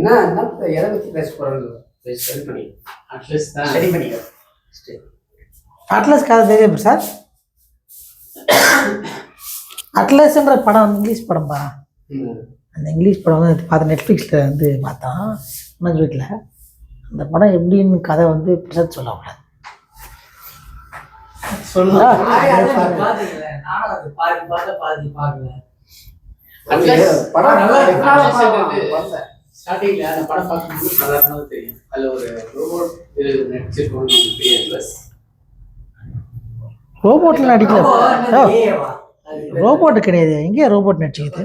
என்ன எதை பற்றி பேச போகிறோம் ஸ்டடி பண்ணி அட்லஸ் தான் ஸ்டடி பண்ணிக்க. அட்லஸ் கதை தெரியும் சார். அட்லஸ்ன்ற படம் இங்கிலீஷ் படம்பா. அந்த இங்கிலீஷ் படம் வந்து பார்த்த நெட்ஃப்ளிக்ஸில் வந்து பார்த்தோம் மனோஜ் வீட்டில். அந்த படம் எப்படின்னு கதை வந்து பிரசாத் சொல்லக்கூடாது. ஸ்டார்டிங்ல அந்த படம் பார்க்கும்போது சாதாரணமாக தெரியும். அதில் ஒரு ரோபோட் நடிச்சிருக்கோம். ரோபோட்டில் நடிக்கல, ரோபோட்டு கிடையாது. எங்கேயா ரோபோட் நடிச்சுக்குது?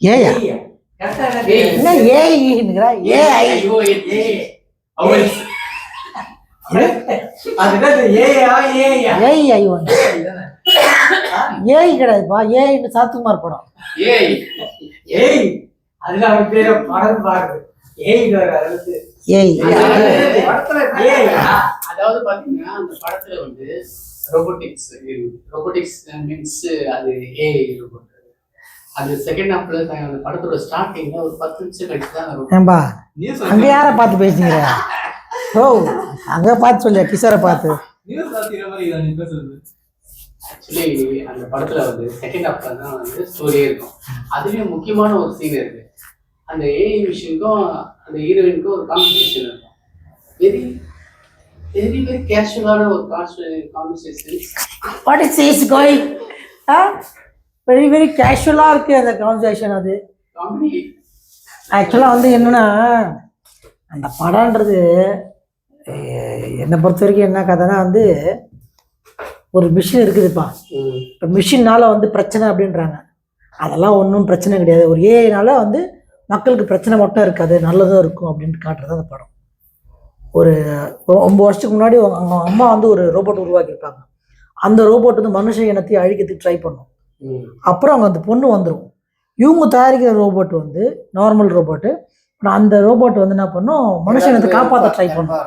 ஏயா என்ன ஏஐங்கிறா? ஏஐ ஏஐ கிடையாதுப்பா. ஏஐன்னு சாத்துக்குமார் படம். அதாவது பாத்தீங்கன்னா அந்த படத்துல வந்து ரோபோட்டிக்ஸ் மீன்ஸ் அது ஏஐ ரோபோட். அது செகண்ட் ஹாஃப்ல அந்த படத்தோட ஸ்டார்டிங்ல ஒரு 10 நிமிஷம் கழிச்சு தான் அங்க யார பார்த்து பேசுறீங்க? ஓ அங்க பார்த்து சொல்லியா? கிஷோரை பார்த்து. ஆக்சுவலி அந்த படத்துல வந்து செகண்ட் ஹாஃப்ல தான் வந்து ஸ்டோரியே இருக்கும். அதுலயும் முக்கியமான ஒரு சீன் இருக்கு. அந்த ஏஐ மிஷினுக்கும் அந்த ஹீரோயினுக்கும் ஒரு கான்வர்சேஷன் இருக்கும். வெரி வெரி வெரி கேஷுவலான ஒரு conversation. What is is going? Very very கேஷுவலாக இருக்குது அந்த கான்வர்சேஷன். அது ஆக்சுவலாக வந்து என்னென்னா அந்த படம்ன்றது என்னை பொறுத்த வரைக்கும் என்ன கதைன்னா வந்து ஒரு மிஷின் இருக்குதுப்பா. இப்போ மிஷினால் வந்து பிரச்சனை அப்படின்றாங்க. அதெல்லாம் ஒன்றும் பிரச்சனை கிடையாது. ஒரு ஏஐனால வந்து மக்களுக்கு பிரச்சனை மட்டும் இருக்காது, நல்லதும் இருக்கும் அப்படின்ட்டு காட்டுறது அந்த படம். ஒரு 9 வருஷத்துக்கு முன்னாடி அவங்க அம்மா வந்து ஒரு ரோபோட் உருவாக்கியிருப்பாங்க. அந்த ரோபோட் வந்து மனுஷ இனத்தையும் அழிக்கிறதுக்கு ட்ரை பண்ணும். அப்புறம் அவங்க அந்த பொண்ணு வந்துடும். இவங்க தயாரிக்கிற ரோபோட் வந்து நார்மல் ரோபோட்டு. அந்த ரோபோட் வந்து என்ன பண்ணும், மனுஷ இனத்தை காப்பாற்ற ட்ரை பண்ணும்.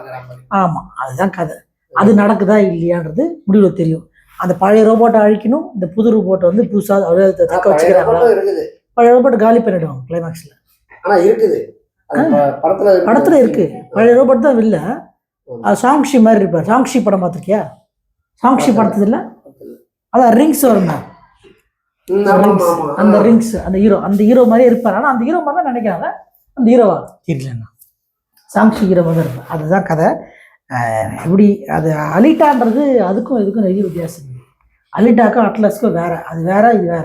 ஆமாம், அதுதான் கதை. அது நடக்குதா இல்லையான்றது முடிவில் தெரியும். அந்த பழைய ரோபோட்டை அழிக்கணும், இந்த புது ரோபோட்டை வந்து புதுசாக தக்க வச்சுக்கிறாங்க. பழைய ரோபோட்டை காலி பண்ணிவிடுவாங்க கிளைமேக்ஸில். ஆனால் இருக்குது படத்தில் இருக்குது. பழைய ரோபோட் தான் இல்லை. அது சாங்ஷி மாதிரி இருப்பார். சாங்ஷி படம் பார்த்துருக்கியா? சாங்ஷி படத்துல இல்லை, அதான் ரிங்ஸ் வருங்க. அந்த ரிங்ஸ் அந்த ஹீரோ மாதிரியே இருப்பார். ஆனால் அந்த ஹீரோ மாதிரி தான் நினைக்கிறாங்க. அந்த ஹீரோவா தெரியலண்ணா, சாங்ஷி ஹீரோ மாதிரி தான் இருப்பார். அதுதான் கதை. எப்படி அது அலிட்டான்றது அதுக்கும் இதுக்கும் நிறைய வித்தியாசம். அலிட்டாக்கும் அட்லஸ்க்கும் வேற. அது வேற, இது வேற.